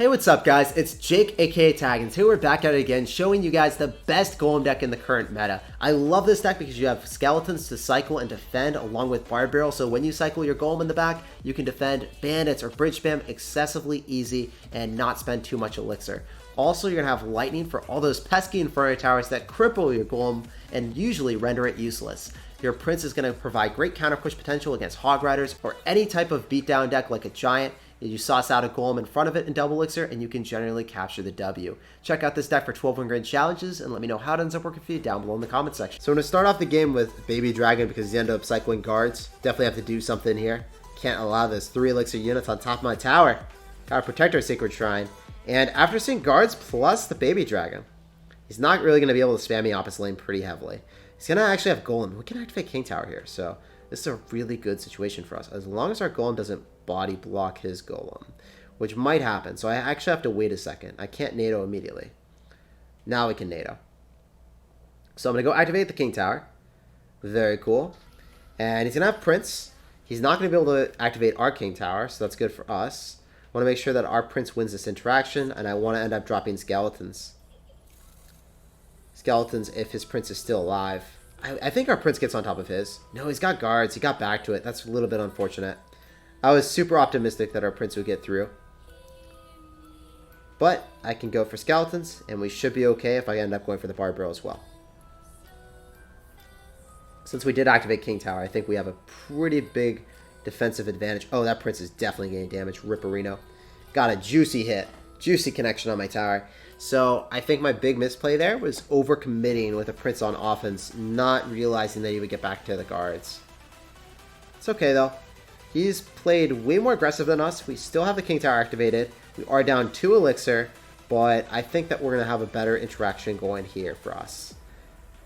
Hey, what's up guys? It's Jake aka Tag, and today we're back at it again showing you guys the best Golem deck in the current meta. I love this deck because you have skeletons to cycle and defend along with barb barrel, so when you cycle your Golem in the back, you can defend bandits or bridge spam excessively easy and not spend too much elixir. Also, you're going to have lightning for all those pesky inferno towers that cripple your Golem and usually render it useless. Your Prince is going to provide great counter push potential against Hog Riders or any type of beatdown deck like a Giant. You sauce out a Golem in front of it in double elixir and you can generally capture the W. Check out this deck for 12 win challenges and let me know how it ends up working for you down below in the comment section. So I'm going to start off the game with Baby Dragon because you end up cycling guards. Definitely have to do something here. Can't allow this 3 elixir units on top of my tower. Gotta protect our Sacred Shrine. And after seeing guards plus the Baby Dragon, he's not really going to be able to spam me opposite lane pretty heavily. He's going to actually have Golem. We can activate King Tower here, so this is a really good situation for us. As long as our Golem doesn't body block his Golem, which might happen. So I actually have to wait a second. I can't NATO immediately. Now we can NATO. So I'm going to go activate the King Tower. Very cool. And he's going to have Prince. He's not going to be able to activate our King Tower, so that's good for us. I want to make sure that our Prince wins this interaction, and I want to end up dropping Skeletons. Skeletons if his Prince is still alive. I think our Prince gets on top of his. No, he's got guards. He got back to it. That's a little bit unfortunate. I was super optimistic that our Prince would get through. But I can go for Skeletons, and we should be okay if I end up going for the Barb as well. Since we did activate King Tower, I think we have a pretty big defensive advantage. Oh, that Prince is definitely getting damage. Ripperino. Got a juicy hit. Juicy connection on my tower. So I think my big misplay there was overcommitting with a Prince on offense, not realizing that he would get back to the guards. It's okay though. He's played way more aggressive than us. We still have the King Tower activated. We are down 2 elixir, but I think that we're going to have a better interaction going here for us.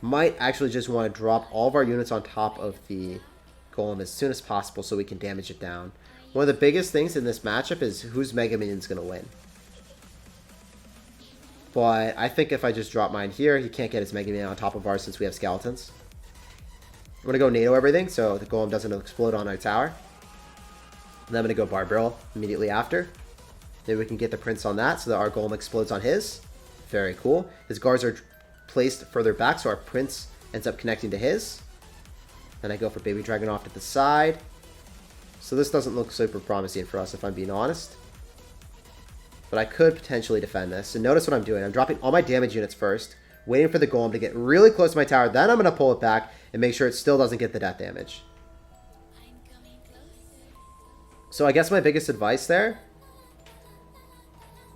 Might actually just want to drop all of our units on top of the Golem as soon as possible so we can damage it down. One of the biggest things in this matchup is whose Mega Minion is going to win. But I think if I just drop mine here, he can't get his Mega Minion on top of ours since we have Skeletons. I'm going to go NATO everything so the Golem doesn't explode on our tower. And then I'm going to go Barb Barrel immediately after. Maybe we can get the Prince on that so that our Golem explodes on his. Very cool. His guards are placed further back so our Prince ends up connecting to his. Then I go for Baby Dragon off to the side. So this doesn't look super promising for us if I'm being honest. But I could potentially defend this. So notice what I'm doing. I'm dropping all my damage units first, waiting for the Golem to get really close to my tower. Then I'm going to pull it back and make sure it still doesn't get the death damage. So I guess my biggest advice there,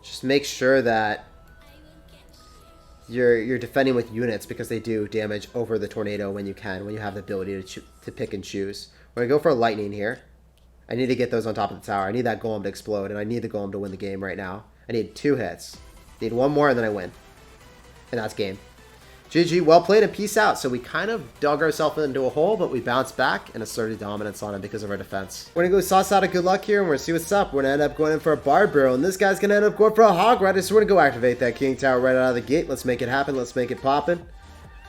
just make sure that you're defending with units because they do damage over the tornado when you can, when you have the ability to pick and choose. We're going to go for a lightning here. I need to get those on top of the tower. I need that Golem to explode, and I need the Golem to win the game right now. I need 2 hits. I need 1 more, and then I win. And that's game. GG, well played, and peace out. So we kind of dug ourselves into a hole, but we bounced back and asserted dominance on him because of our defense. We're going to go sauce out of good luck here, and we're going to see what's up. We're going to end up going in for a Barb Barrel, and this guy's going to end up going for a Hog Rider, so we're going to go activate that King Tower right out of the gate. Let's make it happen. Let's make it poppin'.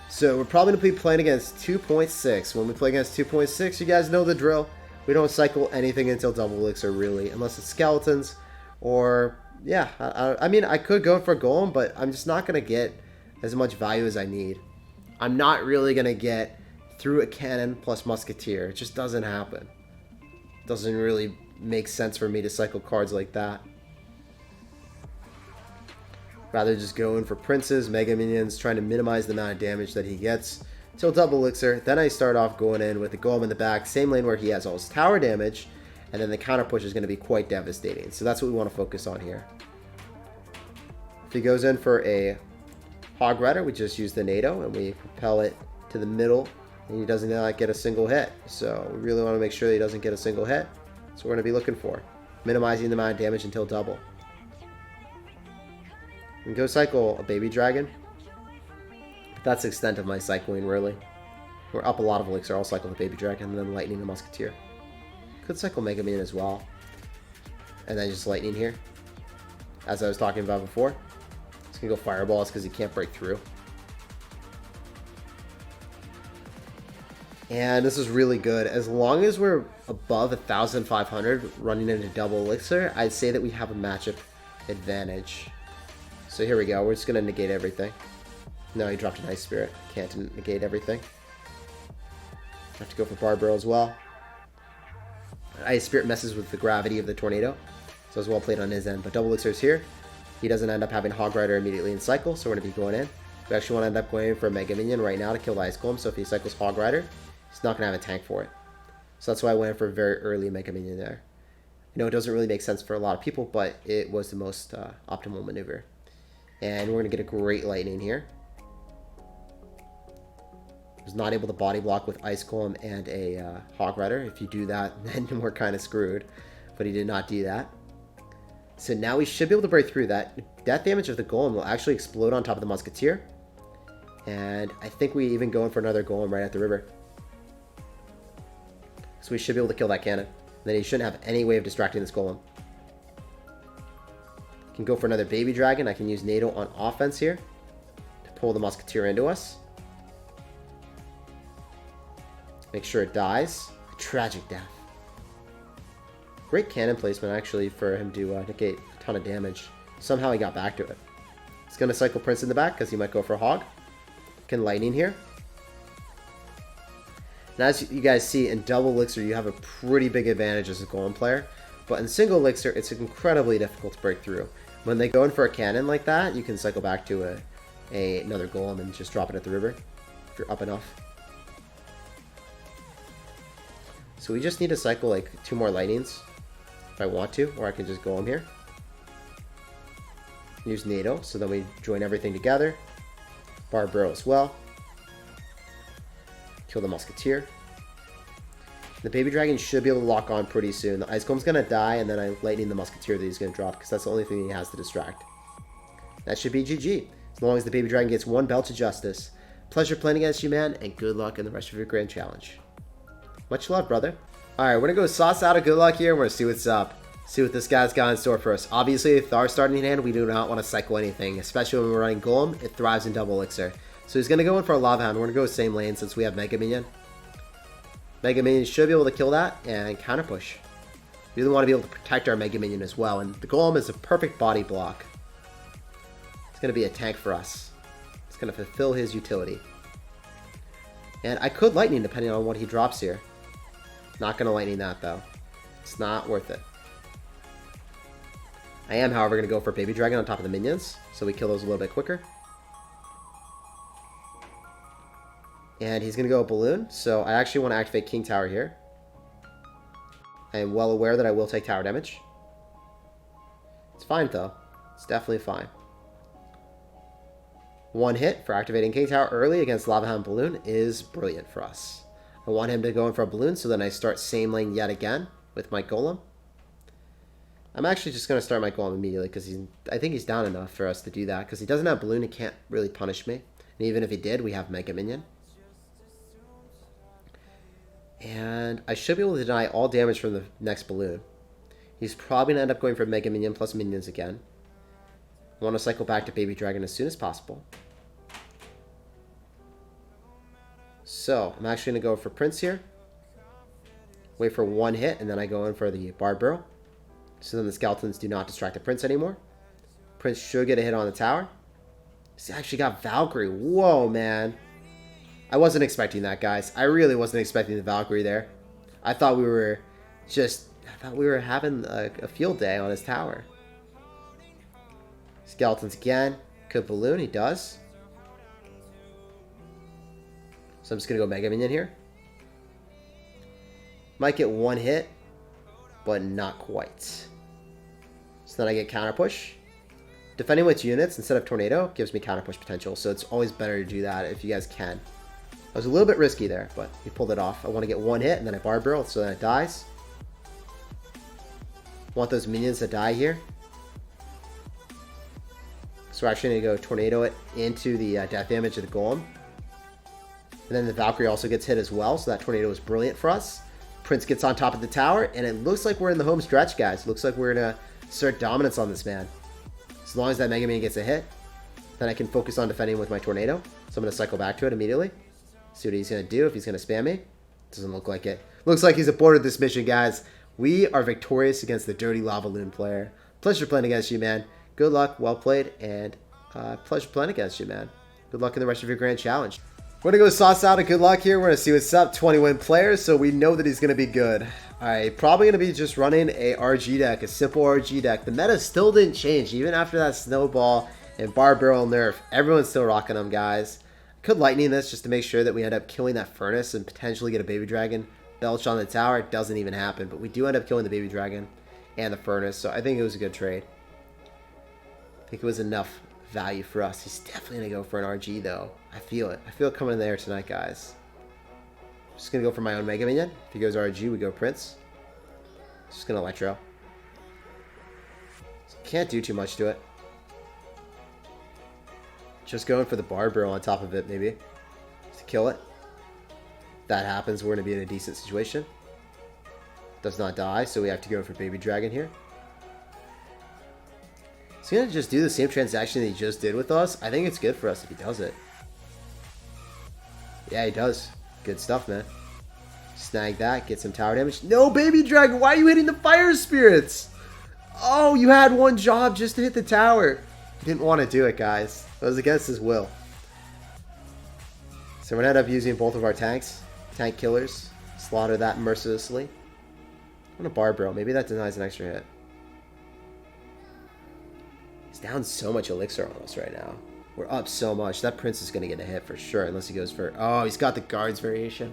So we're probably going to be playing against 2.6. When we play against 2.6, you guys know the drill. We don't cycle anything until double elixir, really, unless it's Skeletons or, yeah, I mean, I could go for a Golem, but I'm just not going to get as much value as I need. I'm not really going to get through a cannon plus Musketeer. It just doesn't happen. It doesn't really make sense for me to cycle cards like that. Rather just go in for Princes, Mega Minions, trying to minimize the amount of damage that he gets till double elixir. Then I start off going in with the Golem in the back, same lane where he has all his tower damage, and then the counter push is going to be quite devastating. So that's what we want to focus on here. If he goes in for a Hog Rider, we just use the NATO and we propel it to the middle, and he doesn't get a single hit. So we really want to make sure that he doesn't get a single hit. That's what we're going to be looking for, minimizing the amount of damage until double. And go cycle a Baby Dragon. That's the extent of my cycling, really. We're up a lot of elixir. I'll cycle the Baby Dragon and then Lightning the Musketeer. Could cycle Mega Minion as well. And then just Lightning here. As I was talking about before. It's going to go Fireballs because he can't break through. And this is really good. As long as we're above 1,500 running into double elixir, I'd say that we have a matchup advantage. So here we go. We're just going to negate everything. No, he dropped an Ice Spirit. Can't negate everything. Have to go for Barbarian as well. Ice Spirit messes with the gravity of the tornado. So it's well played on his end. But double elixir is here. He doesn't end up having Hog Rider immediately in cycle, so we're going to be going in. We actually want to end up going for a Mega Minion right now to kill the Ice Golem, so if he cycles Hog Rider, he's not going to have a tank for it. So that's why I went for a very early Mega Minion there. You know, it doesn't really make sense for a lot of people, but it was the most optimal maneuver. And we're going to get a great Lightning here. Was not able to body block with Ice Golem and a Hog Rider. If you do that, then we're kind of screwed. But he did not do that. So now we should be able to break through that. Death damage of the Golem will actually explode on top of the Musketeer. And I think we even go in for another Golem right at the river. So we should be able to kill that cannon. Then he shouldn't have any way of distracting this Golem. Can go for another Baby Dragon. I can use NATO on offense here to pull the Musketeer into us. Make sure it dies. A tragic death. Great cannon placement, actually, for him to negate a ton of damage. Somehow he got back to it. He's going to cycle Prince in the back because he might go for a Hog. Can Lightning here. And as you guys see, in double elixir, you have a pretty big advantage as a Golem player. But in single elixir, it's incredibly difficult to break through. When they go in for a cannon like that, you can cycle back to another Golem and just drop it at the river if you're up enough. So we just need to cycle like 2 more Lightnings if I want to, or I can just Golem here. Use NATO, so then we join everything together. Barbarian as well. Kill the Musketeer. The Baby Dragon should be able to lock on pretty soon. The Ice Golem's going to die, and then I Lightning the Musketeer that he's going to drop, because that's the only thing he has to distract. That should be GG, as long as the Baby Dragon gets 1 belt to justice. Pleasure playing against you, man, and good luck in the rest of your grand challenge. Much love, brother. Alright, we're going to go sauce out of good luck here, and we're going to see what's up. See what this guy's got in store for us. Obviously, with our starting hand, we do not want to cycle anything, especially when we're running Golem. It thrives in double elixir. So he's going to go in for a Lava Hound. We're going to go same lane since we have Mega Minion. Mega Minion should be able to kill that and counter push. We really want to be able to protect our Mega Minion as well, and the Golem is a perfect body block. It's going to be a tank for us. It's going to fulfill his utility. And I could Lightning depending on what he drops here. Not going to Lightning that though. It's not worth it. I am, however, going to go for Baby Dragon on top of the minions, so we kill those a little bit quicker. And he's going to go Balloon, so I actually want to activate King Tower here. I am well aware that I will take tower damage. It's fine, though. It's definitely fine. 1 hit for activating King Tower early against Lava Hound Balloon is brilliant for us. I want him to go in for a Balloon, so then I start same lane yet again with my Golem. I'm actually just going to start my Golem immediately, because I think he's down enough for us to do that, because he doesn't have Balloon, he can't really punish me. And even if he did, we have Mega Minion. And I should be able to deny all damage from the next Balloon. He's probably going to end up going for Mega Minion plus minions again. I want to cycle back to Baby Dragon as soon as possible. So, I'm actually going to go for Prince here. Wait for 1 hit, and then I go in for the Barbarian. So then the Skeletons do not distract the Prince anymore. Prince should get a hit on the tower. He's actually got Valkyrie. Whoa, man. I wasn't expecting that, guys. I really wasn't expecting the Valkyrie there. I thought we were having a field day on his tower. Skeletons again. Could Balloon. He does. So I'm just going to go Mega Minion here. Might get 1 hit, but not quite. So then I get counter push. Defending with units instead of tornado gives me counter push potential, so it's always better to do that if you guys can. I was a little bit risky there, but he pulled it off. I want to get 1 hit, and then I Barbarian, so then it dies. Want those minions to die here. So we're actually going to go Tornado it into the death damage of the Golem. And then the Valkyrie also gets hit as well, so that Tornado is brilliant for us. Prince gets on top of the tower, and it looks like we're in the home stretch, guys. Looks like we're going to assert dominance on this man. As long as that Mega Man gets a hit, then I can focus on defending with my Tornado. So I'm going to cycle back to it immediately. See what he's going to do, if he's going to spam me. Doesn't look like it. Looks like he's aborted this mission, guys. We are victorious against the Dirty Lava Loon player. Pleasure playing against you, man. Good luck, well played, and pleasure playing against you, man. Good luck in the rest of your grand challenge. We're going to go sauce out a good luck here. We're going to see what's up. 20-win player, so we know that he's going to be good. Alright, probably going to be just running a RG deck, a simple RG deck. The meta still didn't change, even after that snowball and Barbarian nerf. Everyone's still rocking them, guys. I could lightning this just to make sure that we end up killing that furnace and potentially get a baby dragon belch on the tower. It doesn't even happen, but we do end up killing the baby dragon and the furnace, so I think it was a good trade. I think it was enough value for us. He's definitely going to go for an RG, though. I feel it. I feel it coming in there tonight, guys. Just going to go for my own Mega Minion. If he goes RG, we go Prince. Just going to Electro. Can't do too much to it. Just going for the Barbarian on top of it, maybe. Just to kill it. If that happens, we're going to be in a decent situation. Does not die, so we have to go for Baby Dragon here. He's going to just do the same transaction that he just did with us. I think it's good for us if he does it. Yeah, he does. Good stuff, man. Snag that, get some tower damage. No, Baby Dragon, why are you hitting the Fire Spirits? Oh, you had one job just to hit the tower. He didn't want to do it, guys. It was against his will. So we're going to end up using both of our tanks. Tank killers. Slaughter that mercilessly. I'm going to Barbarian. Maybe that denies an extra hit. He's down so much elixir on us right now. We're up so much. That Prince is going to get a hit for sure. Unless he goes for... Oh, he's got the guards variation.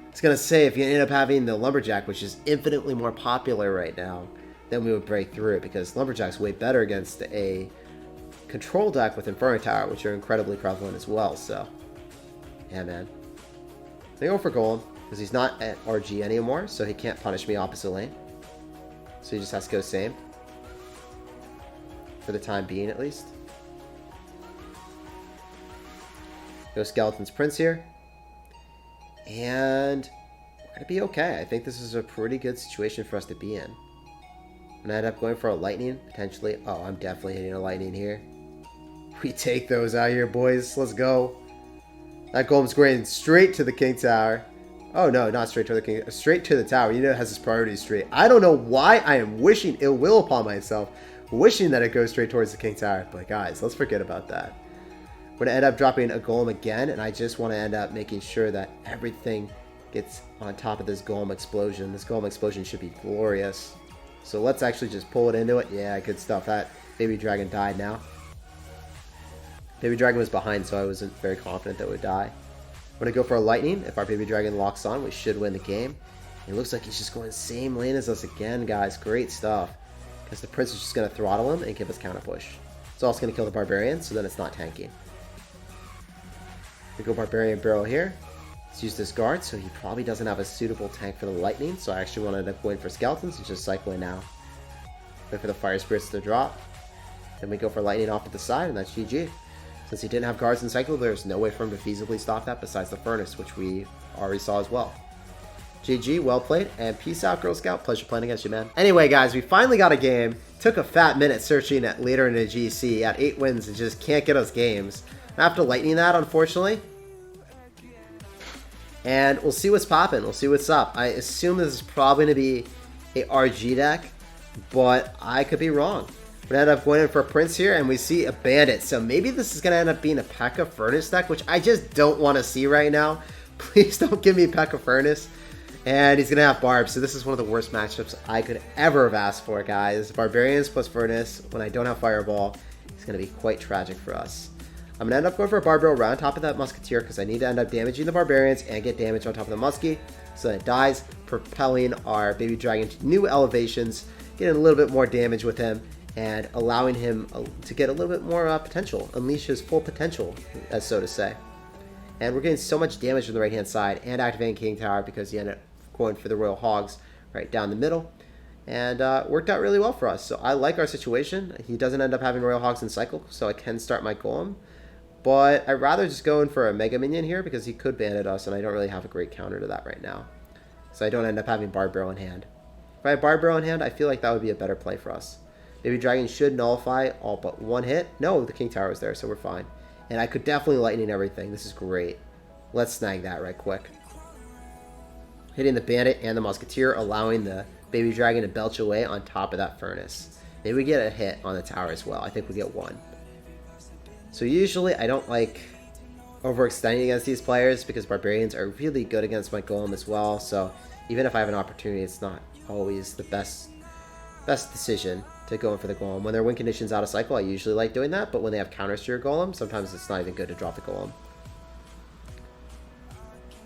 I was going to say, if you end up having the Lumberjack, which is infinitely more popular right now, then we would break through it. Because Lumberjack's way better against a control deck with Inferno Tower, which are incredibly prevalent as well. So, yeah, man. They go for Golem. Because he's not at RG anymore, so he can't punish me opposite lane. So he just has to go same. For the time being, at least. Go Skeleton's Prince here. And we're going to be okay. I think this is a pretty good situation for us to be in. I'm going to end up going for a lightning, potentially. Oh, I'm definitely hitting a lightning here. We take those out here, boys. Let's go. That Golem's going straight to the King Tower. Oh, no, not straight to the King. Straight to the tower. You know it has its priorities straight. I don't know why I am wishing ill will upon myself. Wishing that it goes straight towards the King Tower. But, guys, let's forget about that. We're going to end up dropping a Golem again, and I just want to end up making sure that everything gets on top of this Golem explosion. This Golem explosion should be glorious. So let's actually just pull it into it. Yeah, good stuff. That Baby Dragon died now. Baby Dragon was behind, so I wasn't very confident that it would die. We're going to go for a Lightning. If our Baby Dragon locks on, we should win the game. It looks like he's just going the same lane as us again, guys. Great stuff. Because the Prince is just going to throttle him and give us counter push. It's also going to kill the Barbarian, so then it's not tanking. We go Barbarian Barrel here. Let's use this guard, so he probably doesn't have a suitable tank for the Lightning, so I actually want to end up going for Skeletons and just cycle in now. Wait for the Fire Spirits to drop. Then we go for Lightning off at the side, and that's GG. Since he didn't have guards in cycle, there's no way for him to feasibly stop that besides the Furnace, which we already saw as well. GG, well played, and peace out, Girl Scout. Pleasure playing against you, man. Anyway, guys, we finally got a game. Took a fat minute searching at later in the GC. At 8 wins and just can't get us games. I have to lightning that, unfortunately. And we'll see what's popping. We'll see what's up. I assume this is probably going to be a RG deck, but I could be wrong. We're going to end up going in for a Prince here, and we see a Bandit. So maybe this is going to end up being a P.E.K.K.A. Furnace deck, which I just don't want to see right now. Please don't give me P.E.K.K.A. Furnace. And he's going to have Barb, so this is one of the worst matchups I could ever have asked for, guys. Barbarians plus Furnace, when I don't have Fireball, it's going to be quite tragic for us. I'm going to end up going for a Barbarian right on top of that Musketeer, because I need to end up damaging the Barbarians and get damage on top of the Muskie, so that it dies, propelling our Baby Dragon to new elevations, getting a little bit more damage with him, and allowing him to get a little bit more potential, unleash his full potential, as so to say. And we're getting so much damage on the right-hand side, and activating King Tower, because he ended up going for the Royal Hogs right down the middle, and worked out really well for us. So I like our situation. He doesn't end up having Royal Hogs in cycle, so I can start my Golem, but I'd rather just go in for a Mega Minion here, because he could bandit us, and I don't really have a great counter to that right now, so I don't end up having Barb Barrel in hand. If I have Barb Barrel in hand, I feel like that would be a better play for us. Baby Dragon should nullify all but one hit. No, the King Tower is there, so we're fine. And I could definitely lightning everything. This is great. Let's snag that right quick. Hitting the Bandit and the Musketeer, allowing the Baby Dragon to belch away on top of that Furnace. Maybe we get a hit on the tower as well. I think we get one. So usually I don't like overextending against these players because Barbarians are really good against my Golem as well. So even if I have an opportunity, it's not always the best decision to go in for the Golem. When their win condition's out of cycle, I usually like doing that. But when they have counters to your Golem, sometimes it's not even good to drop the Golem.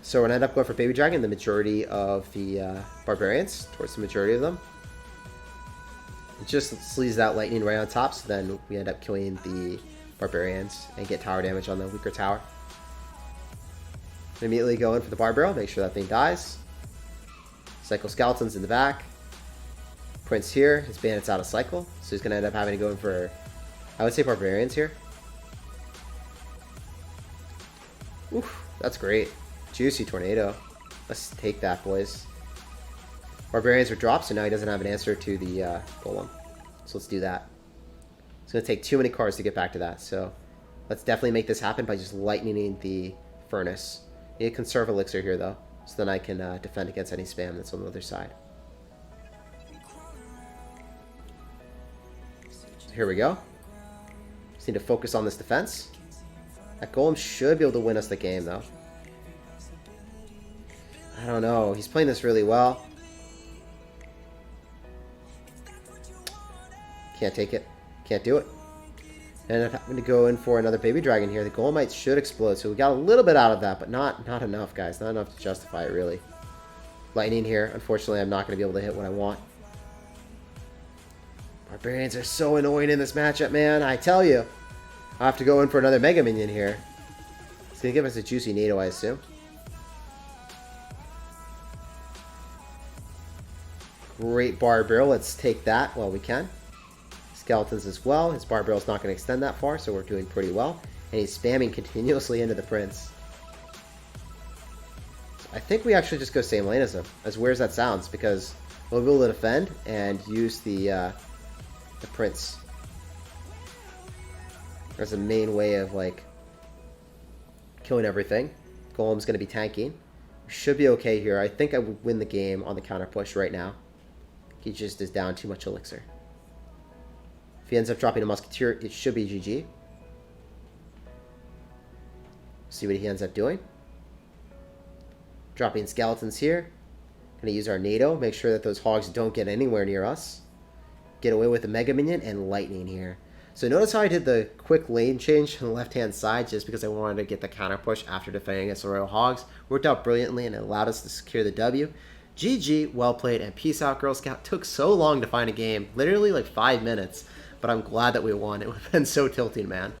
So we're going to end up going for Baby Dragon, the majority of the Barbarians, towards the majority of them. It just leaves that lightning right on top, so then we end up killing the Barbarians and get tower damage on the weaker tower. Immediately go in for the Barb Barrel, make sure that thing dies. Cycle Skeletons in the back. Prince here, his bandit's out of cycle, so he's going to end up having to go in for, I would say, Barbarians here. Oof, that's great. Juicy Tornado. Let's take that, boys. Barbarians are dropped, so now he doesn't have an answer to the Golem. So let's do that. It's going to take too many cards to get back to that, so let's definitely make this happen by just lightning the furnace. Need to conserve elixir here, though, so then I can defend against any spam that's on the other side. So here we go. Just need to focus on this defense. That Golem should be able to win us the game, though. I don't know. He's playing this really well. Can't take it. Can't do it. And I'm having to go in for another Baby Dragon here. The Golemites should explode, so we got a little bit out of that, but not enough, guys. Not enough to justify it, really. Lightning here. Unfortunately, I'm not going to be able to hit what I want. Barbarians are so annoying in this matchup, man. I tell you. I'll have to go in for another Mega Minion here. It's going to give us a juicy NATO, I assume. Great Barb Barrel. Let's take that while we can. Skeletons as well. His Barb Barrel's not going to extend that far, so we're doing pretty well. And he's spamming continuously into the Prince. So I think we actually just go same lane as him, as weird as that sounds, because we'll be able to defend and use the Prince as a main way of, like, killing everything. Golem's going to be tanking. We should be okay here. I think I would win the game on the counter push right now. He just is down too much elixir. If he ends up dropping a Musketeer, it should be GG. See what he ends up doing. Dropping Skeletons here. Gonna use our NATO. Make sure that those Hogs don't get anywhere near us. Get away with the Mega Minion and Lightning here. So notice how I did the quick lane change on the left-hand side just because I wanted to get the counter push after defending against the Royal Hogs. Worked out brilliantly and it allowed us to secure the W. GG, well played, and peace out, Girl Scout. Took so long to find a game, literally like 5 minutes, but I'm glad that we won. It would have been so tilting, man.